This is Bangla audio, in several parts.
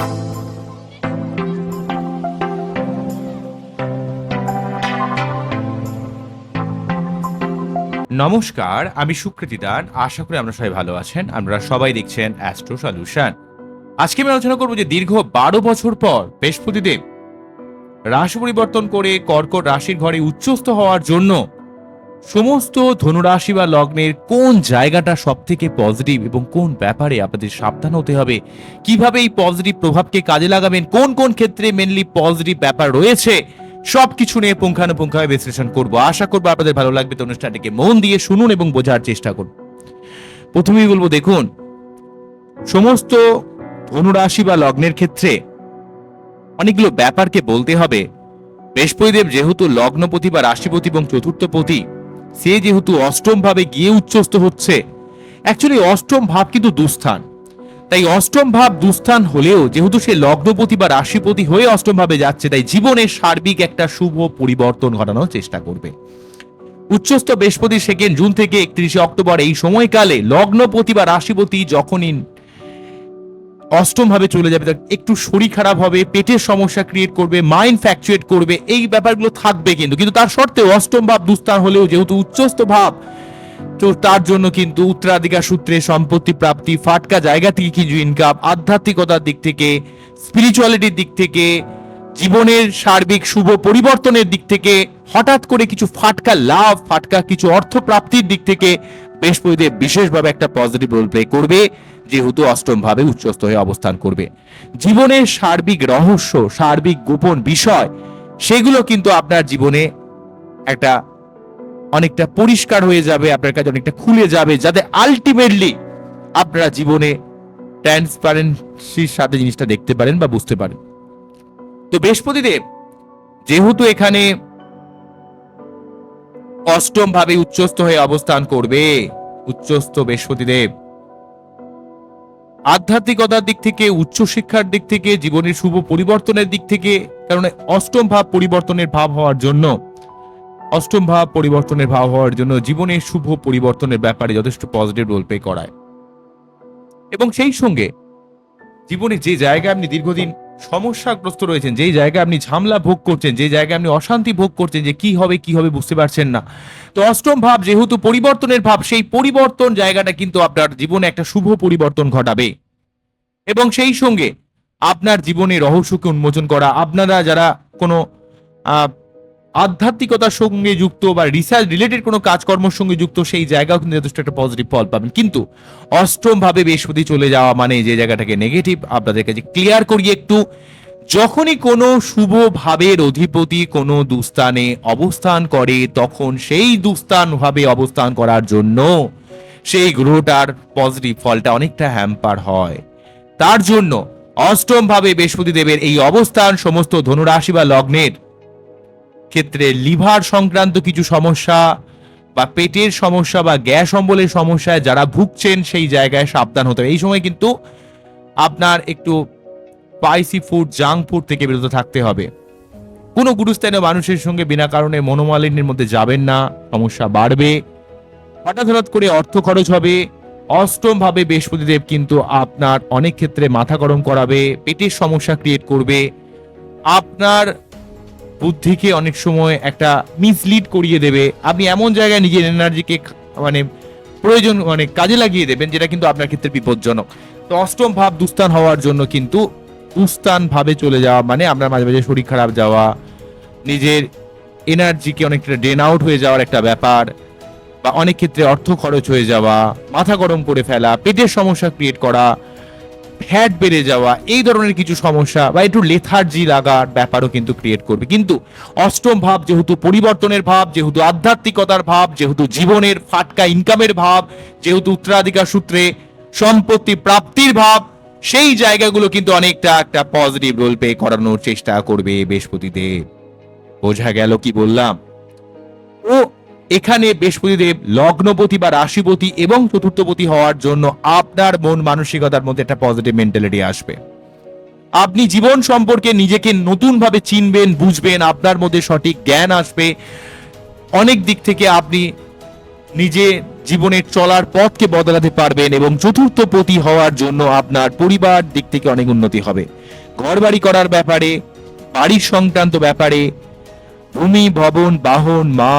নমস্কার, আমি সুকৃতি দান। আশা করি আমরা সবাই ভালো আছেন। আপনারা সবাই দেখছেন অ্যাস্ট্রো সলিউশন। আজকে আমি আলোচনা করব যে দীর্ঘ 12 বছর পর বৃহস্পতিদেব রাশি পরিবর্তন করে কর্কট রাশির ঘরে উচ্চস্থ হওয়ার জন্য সমস্ত ধনুরাশি বা লগ্নের কোন জায়গাটা সব থেকে পজিটিভ এবং কোন ব্যাপারে আপনাদের সাবধান হতে হবে, কিভাবে এই পজিটিভ প্রভাবকে কাজে লাগাবেন, কোন কোন ক্ষেত্রে মেনলি পজিটিভ ব্যাপার রয়েছে, সবকিছু নিয়ে পুঙ্খানুপুঙ্খভাবে বিশ্লেষণ করব। আশা করবো আপনাদের ভালো লাগবে। তো অনুষ্ঠানটিকে মন দিয়ে শুনুন এবং বোঝার চেষ্টা করুন। প্রথমেই বলবো, দেখুন, সমস্ত ধনুরাশি বা লগ্নের ক্ষেত্রে অনেকগুলো ব্যাপারকে বলতে হবে। বৃহস্পতিদেব যেহেতু লগ্নপতি বা রাশিপতি এবং চতুর্থপতি, সে যেহেতু অষ্টম ভাবে গিয়ে উচ্চস্থ হচ্ছে, অ্যাকচুয়ালি অষ্টম ভাব কিন্তু দুস্থান। তাই অষ্টম ভাব দুস্থান হলেও যেহেতু সে লগ্নপতি বা রাশিপতি হয়ে অষ্টম ভাবে যাচ্ছে, তাই জীবনের সার্বিক একটা শুভ পরিবর্তন ঘটানোর চেষ্টা করবে। উচ্চস্থ বৃহস্পতি 2 জুন থেকে 31 অক্টোবর এই সময়কালে লগ্নপতি বা রাশিপতি যখনই অষ্টম ভাবে চলে যাবে, একটু শরীর খারাপ হবে, পেটের সমস্যা ক্রিয়েট করবে, মাইন্ড ফ্যাকচুয়েট করবে, এই ব্যাপারগুলো থাকবে। কিন্তু তার সত্ত্বেও অষ্টম ভাব দুস্থান হলেও যেহেতু উচ্চস্থ ভাব, তো তার জন্য কিন্তু উত্তরাধিকার সূত্রে সম্পত্তি প্রাপ্তি, ফাটকা জায়গা থেকে কিছু ইনকাম, আধ্যাত্মিকতার দিক থেকে, স্পিরিচুয়ালিটির দিক থেকে, জীবনের সার্বিক শুভ পরিবর্তনের দিক থেকে, হঠাৎ করে কিছু ফাটকা লাভ, ফাটকা কিছু অর্থ প্রাপ্তির দিক থেকে বৃহস্পতিদেব বিশেষভাবে একটা পজিটিভ রোল প্লে করবে, যেহেতু অষ্টম ভাবে উচ্চস্থ হয়ে অবস্থান করবে। জীবনের সার্বিক রহস্য, সার্বিক গোপন বিষয়, সেগুলো কিন্তু আপনার জীবনে একটা অনেকটা পরিষ্কার হয়ে যাবে, আপনার কাছে অনেকটা খুলে যাবে, যাতে আলটিমেটলি আপনারা জীবনে ট্রান্সপারেন্সির সাথে জিনিসটা দেখতে পারেন বা বুঝতে পারেন। তো বৃহস্পতিদেব যেহেতু এখানে অষ্টম ভাবে উচ্চস্থ হয়ে অবস্থান করবে, উচ্চস্থ বৃহস্পতিদেব আধ্যাত্মিকতার দিক থেকে, উচ্চশিক্ষার দিক থেকে, জীবনের শুভ পরিবর্তনের দিক থেকে, কারণ অষ্টম ভাব পরিবর্তনের ভাব হওয়ার জন্য, অষ্টম ভাব পরিবর্তনের ভাব হওয়ার জন্য জীবনের শুভ পরিবর্তনের ব্যাপারে যথেষ্ট পজিটিভ রোল প্লে করায়। এবং সেই সঙ্গে জীবনে যে জায়গায় আপনি দীর্ঘদিন সমস্যাগ্রস্ত রয়েছেন, যে জায়গায় আপনি ঝামেলা ভোগ করছেন, যে জায়গায় আপনি অশান্তি ভোগ করছেন, যে কি হবে বুঝতে পারছেন না, তো অষ্টম ভাব যেহেতু পরিবর্তনের ভাব, সেই পরিবর্তন জায়গাটা কিন্তু আপনার জীবনে একটা শুভ পরিবর্তন ঘটাবে। এবং সেই সঙ্গে আপনার জীবনে রহস্যকে উন্মোচন করা, আপনারা যারা কোনো আধ্যাত্মিকতার সঙ্গে যুক্ত বা রিসার্চ রিলেটেড কোনো কাজকর্মের সঙ্গে যুক্ত, সেই জায়গাও কিন্তু যথেষ্ট একটা পজিটিভ ফল পাবেন। কিন্তু অষ্টম ভাবে বৃহস্পতি চলে যাওয়া মানে যে জায়গাটাকে নেগেটিভ, আপনাদের কাছে ক্লিয়ার করি একটু, যখনই কোনো শুভ ভাবের অধিপতি কোনো দুস্থানে অবস্থান করে, তখন সেই দুস্থান ভাবে অবস্থান করার জন্য সেই গ্রহটার পজিটিভ ফলটা অনেকটা হ্যাম্পার হয়। তার জন্য অষ্টম ভাবে বৃহস্পতি দেবের এই অবস্থান সমস্ত ধনুরাশি বা লগ্নের ক্ষেত্রে লিভার সংক্রান্ত কিছু সমস্যা বা পেটের সমস্যা বা গ্যাস অম্বলের সমস্যায় যারা ভুগছেন, সেই জায়গায় সাবধান হতে হবে। এই সময় কিন্তু আপনার একটু স্পাইসি ফুড, জাঙ্ক ফুড থেকে বিরত থাকতে হবে। কোনো গুরুস্থানীয় মানুষের সঙ্গে বিনা কারণে মনোমালিন্যের মধ্যে যাবেন না, সমস্যা বাড়বে। হঠাৎ করে অর্থ খরচ হবে। অষ্টম ভাবে বৃহস্পতিদেব কিন্তু আপনার অনেক ক্ষেত্রে মাথা গরম করাবে, পেটের সমস্যা ক্রিয়েট করবে, আপনার বুদ্ধিকে অনেক সময় একটা মিসলিড করিয়ে দেবে। আপনি এমন জায়গায় নিজের এনার্জিকে প্রয়োজন কাজে লাগিয়ে দেবেন, যেটা কিন্তু আপনার ক্ষেত্রে বিপজ্জনক। তো অষ্টম ভাব দুস্থান হওয়ার জন্য কিন্তু দুস্থান ভাবে চলে যাওয়া মানে আপনার মাঝে মাঝে শরীর খারাপ যাওয়া, নিজের এনার্জিকে অনেকটা ড্রেন আউট হয়ে যাওয়ার একটা ব্যাপার, বা অনেক ক্ষেত্রে অর্থ খরচ হয়ে যাওয়া, মাথা গরম করে ফেলা, পেটের সমস্যা ক্রিয়েট করা, ফ্যাট বেড়ে যাওয়া, এই ধরনের কিছু সমস্যা বা একটু লেথার্জি লাগার ব্যাপারও কিন্তু ক্রিয়েট করবে। কিন্তু অষ্টম ভাব যেহেতু পরিবর্তনের ভাব, যেহেতু আধ্যাত্মিকতার ভাব, যেহেতু জীবনের ফাটকা ইনকামের ভাব, যেহেতু উত্তরাধিকার সূত্রে সম্পত্তি প্রাপ্তির ভাব, সেই জায়গাগুলো কিন্তু অনেকটা একটা পজিটিভ রোল প্লে করানোর চেষ্টা করবে বৃহস্পতিদেব। বোঝা গেল কি বললাম? ও এখানে বৃহস্পতিদেব লগ্নপতি বা রাশিপতি এবং চতুর্থপতি হওয়ার জন্য আপনার মন মানসিকতার মধ্যে একটা পজিটিভ মেন্টালিটি আসবে। আপনি জীবন সম্পর্কে নিজেকে নতুন ভাবে চিনবেন, বুঝবেন, আপনার মধ্যে সঠিক জ্ঞান আসবে। অনেক দিক থেকে আপনি নিজে জীবনের চলার পথকে বদলাতে পারবেন এবং চতুর্থ পতি হওয়ার জন্য আপনার পরিবার দিক থেকে অনেক উন্নতি হবে। ঘরবাড়ি করার ব্যাপারে, বাড়ির সংক্রান্ত ব্যাপারে, ভূমি, ভবন, বাহন, মা,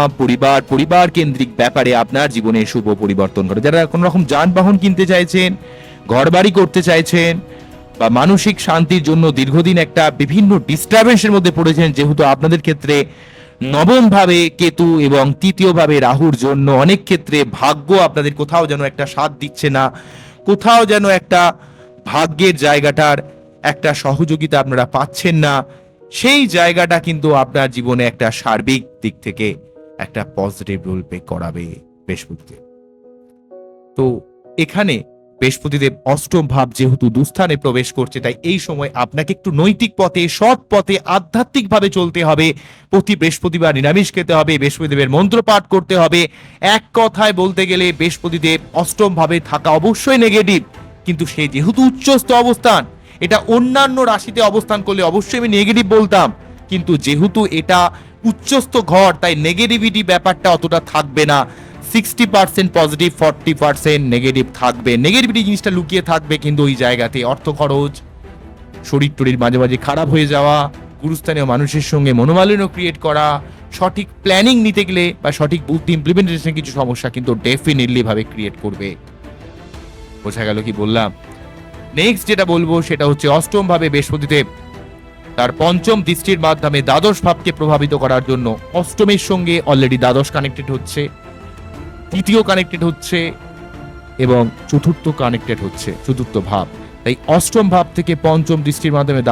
পরিবার কেন্দ্রিক ব্যাপারে আপনার জীবনে শুভ পরিবর্তন করে। যারা কোনো রকম যানবাহন কিনতে চাইছেন, ঘরবাড়ি করতে চাইছেন, বা মানসিক শান্তির জন্য দীর্ঘদিন একটা বিভিন্ন ডিস্টারবেন্সের মধ্যে পড়েছেন, যেহেতু আপনাদের ক্ষেত্রে নবম ভাবে কেতু এবং তৃতীয় ভাবে রাহুর জন্য অনেক ক্ষেত্রে ভাগ্য আপনাদের কোথাও যেন একটা সাথ দিচ্ছে না, কোথাও যেন একটা ভাগ্যের জায়গাটার একটা সহযোগিতা আপনারা পাচ্ছেন না, সেই জায়গাটা কিন্তু আপনার জীবনে একটা সার্বিক দিক থেকে একটা পজিটিভ রোল প্লে করাবে বৃহস্পতিদেব। তো এখানে বৃহস্পতিদেব অষ্টম ভাব যেহেতু দুস্থানে প্রবেশ করছে, তাই এই সময় আপনাকে একটু নৈতিক পথে, সৎ পথে, আধ্যাত্মিক ভাবে চলতে হবে। প্রতি বৃহস্পতিবার নিরামিষ খেতে হবে, বৃহস্পতিদেবের মন্ত্র পাঠ করতে হবে। এক কথায় বলতে গেলে বৃহস্পতিদেব অষ্টম ভাবে থাকা অবশ্যই নেগেটিভ, কিন্তু সে যেহেতু উচ্চস্থ অবস্থান, এটা অন্যান্য রাশিতে অবস্থান করলে অবশ্যই আমি নেগেটিভ বলতাম, কিন্তু যেহেতু এটা উচ্চস্থ ঘর, তাই নেগেটিভিটি ব্যাপারটা অতটা থাকবে না। 60% পজিটিভ, 40% নেগেটিভ থাকবে। নেগেটিভিটি জিনিসটা লুকিয়ে থাকবে, কিন্তু ওই জায়গাতে অর্থ খরচ, শরীর টরীর মাঝে মাঝে খারাপ হয়ে যাওয়া, গুরুস্থানীয় মানুষের সঙ্গে মনোমালিন্য ক্রিয়েট করা, সঠিক প্ল্যানিং নিতে গেলে বা সঠিক বুদ্ধি ইমপ্লিমেন্টেশন কিছু সমস্যা কিন্তু ডেফিনেটলি ভাবে ক্রিয়েট করবে। বোঝা গেল কি বললাম? নেক্সট যেটা বলবো সেটা হচ্ছে অষ্টম ভাবে বৃহস্পতিদেব তার পঞ্চম দৃষ্টির মাধ্যমে দ্বাদশ ভাবকে প্রভাবিত করার জন্য অষ্টমের সঙ্গে অলরেডি দ্বাদশ কানেক্টেড হচ্ছে, তৃতীয় কানেক্টেড হচ্ছে এবং চতুর্থ কানেক্টেড হচ্ছে, চতুর্থ ভাব। তাই অষ্টম ভাব থেকে পঞ্চম দৃষ্টির মাধ্যমে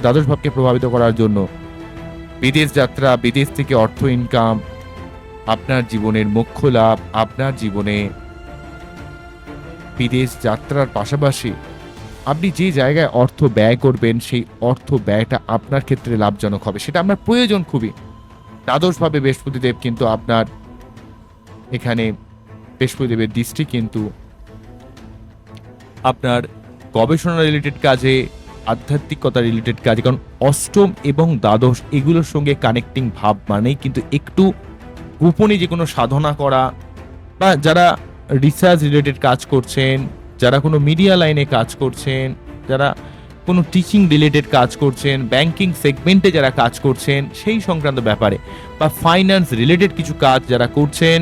দ্বাদশ ভাবকে প্রভাবিত করার জন্য বিদেশ যাত্রা, বিদেশ থেকে অর্থ ইনকাম, আপনার জীবনের মোক্ষ লাভ, আপনার জীবনে বিদেশ যাত্রার পাশাপাশি আপনি যে জায়গায় অর্থ ব্যয় করবেন, সেই অর্থ ব্যয়টা আপনার ক্ষেত্রে লাভজনক হবে, সেটা আপনার প্রয়োজন খুবই। দ্বাদশ ভাবে বৃহস্পতিদেব কিন্তু আপনার এখানে বৃহস্পতিদেবের দৃষ্টি কিন্তু আপনার গবেষণা রিলেটেড কাজে, আধ্যাত্মিকতা রিলেটেড কাজে, কারণ অষ্টম এবং দ্বাদশ এগুলোর সঙ্গে কানেক্টিং ভাব মানেই কিন্তু একটু গোপনে যে কোনো সাধনা করা, বা যারা রিসার্চ রিলেটেড কাজ করছেন, যারা কোনো মিডিয়া লাইনে কাজ করছেন, যারা কোনো টিচিং রিলেটেড কাজ করছেন, ব্যাংকিং সেগমেন্টে যারা কাজ করছেন সেই সংক্রান্ত ব্যাপারে, বা ফাইন্যান্স রিলেটেড কিছু কাজ যারা করছেন,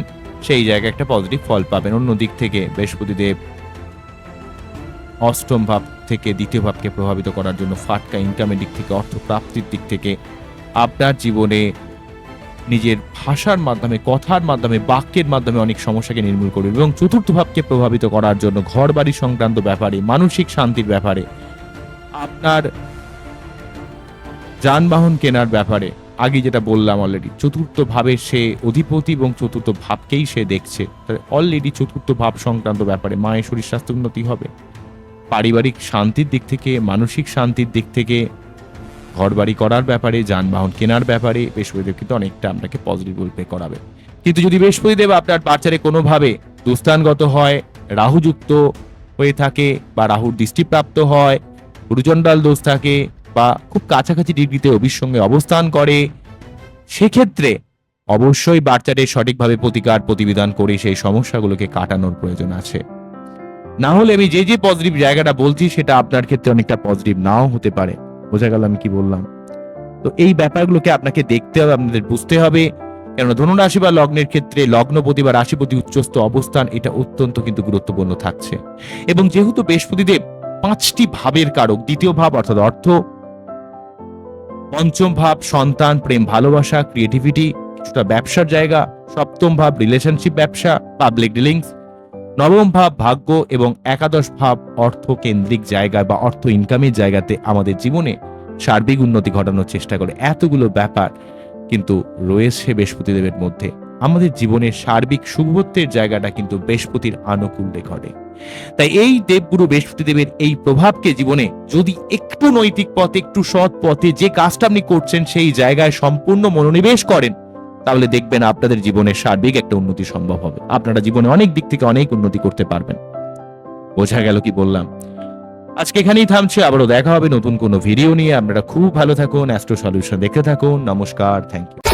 সেই জায়গায় একটা পজিটিভ ফল পাবেন। অন্য দিক থেকে বৃহস্পতিদেব অষ্টম ভাব থেকে দ্বিতীয় ভাবকে প্রভাবিত করার জন্য ফাটকা ইনকামের দিক থেকে, অর্থ প্রাপ্তির দিক থেকে আপনার জীবনে নিজের ভাষার মাধ্যমে, কথার মাধ্যমে, বাক্যের মাধ্যমে অনেক সমস্যাকে নির্মূল করবে। এবং চতুর্থ ভাবকে প্রভাবিত করার জন্য ঘর বাড়ি সংক্রান্ত ব্যাপারে, মানসিক শান্তির ব্যাপারে, আপনার যানবাহন কেনার ব্যাপারে, আগে যেটা বললাম অলরেডি, চতুর্থ ভাবের সে অধিপতি এবং চতুর্থ ভাবকেই সে দেখছে, অলরেডি চতুর্থ ভাব সংক্রান্ত ব্যাপারে মায়ের শরীর স্বাস্থ্য উন্নতি হবে। পারিবারিক শান্তির দিক থেকে, মানসিক শান্তির দিক থেকে, ঘর বাড়ি করার ব্যাপারে, যানবাহন কেনার ব্যাপারে বৃহস্পতিদেব কিন্তু অনেকটা আপনাকে পজিটিভ রোল প্লে করাবে। কিন্তু যদি বৃহস্পতিদেব আপনার বাচ্চারে কোনোভাবে দুস্থানগত হয়, রাহুযুক্ত হয়ে থাকে, বা রাহুর দৃষ্টিপ্রাপ্ত হয়, গুরুচণ্ডাল দোষ থাকে, বা খুব কাছাকাছি ডিগ্রিতে রবির সঙ্গে অবস্থান করে, সেক্ষেত্রে অবশ্যই বাচ্চাদের সঠিকভাবে প্রতিকার প্রতিবিধান করে সেই সমস্যাগুলোকে কাটানোর প্রয়োজন আছে। না হলে আমি যে যে পজিটিভ জায়গাটা বলছি সেটা আপনার ক্ষেত্রে অনেকটা পজিটিভ নাও হতে পারে। বোঝা গেল আমি কি বললাম? তো এই ব্যাপারগুলোকে আপনাকে দেখতে হবে, আপনাদের বুঝতে হবে, কেননা ধনুরাশি বা লগ্নের ক্ষেত্রে লগ্নপতি বা রাশিপতি উচ্চস্থ অবস্থান এটা অত্যন্ত কিন্তু গুরুত্বপূর্ণ থাকছে। এবং যেহেতু বৃহস্পতিদেব 5টি ভাবের কারক, দ্বিতীয় ভাব অর্থাৎ অর্থ, পঞ্চম ভাব সন্তান, প্রেম, ভালোবাসা, ক্রিয়েটিভিটি, কিছুটা ব্যবসার জায়গা, সপ্তম ভাব রিলেশনশিপ, ব্যবসা, পাবলিক ডিলিংস, নবম ভাব ভাগ্য, এবং একাদশ ভাব অর্থ কেন্দ্রিক জায়গায় বা অর্থ ইনকামের জায়গাতে আমাদের জীবনে সার্বিক উন্নতি ঘটানোর চেষ্টা করে। এতগুলো ব্যাপার কিন্তু রয়েছে বৃহস্পতিদেবের মধ্যে। আমাদের জীবনের সার্বিক শুভত্বের জায়গাটা কিন্তু বৃহস্পতির আনুকূল্যে ঘটে। তাই এই দেবগুরু বৃহস্পতিদেবের এই প্রভাবকে জীবনে যদি একটু নৈতিক পথে, একটু সৎ পথে যে কাজটা আপনি করছেন সেই জায়গায় সম্পূর্ণ মনোনিবেশ করেন, তাহলে দেখবেন আপনাদের জীবনের সার্বিক একটা উন্নতি সম্ভব হবে। আপনারা জীবনে অনেক দিক থেকে অনেক উন্নতি করতে পারবেন। বোঝা গেল কি বললাম? আজকে এখানেই থামছি, আবারও দেখা হবে নতুন কোনো ভিডিও নিয়ে। আপনারা খুব ভালো থাকুন, অ্যাস্ট্রো সলিউশন দেখতে থাকুন। নমস্কার, থ্যাংক ইউ।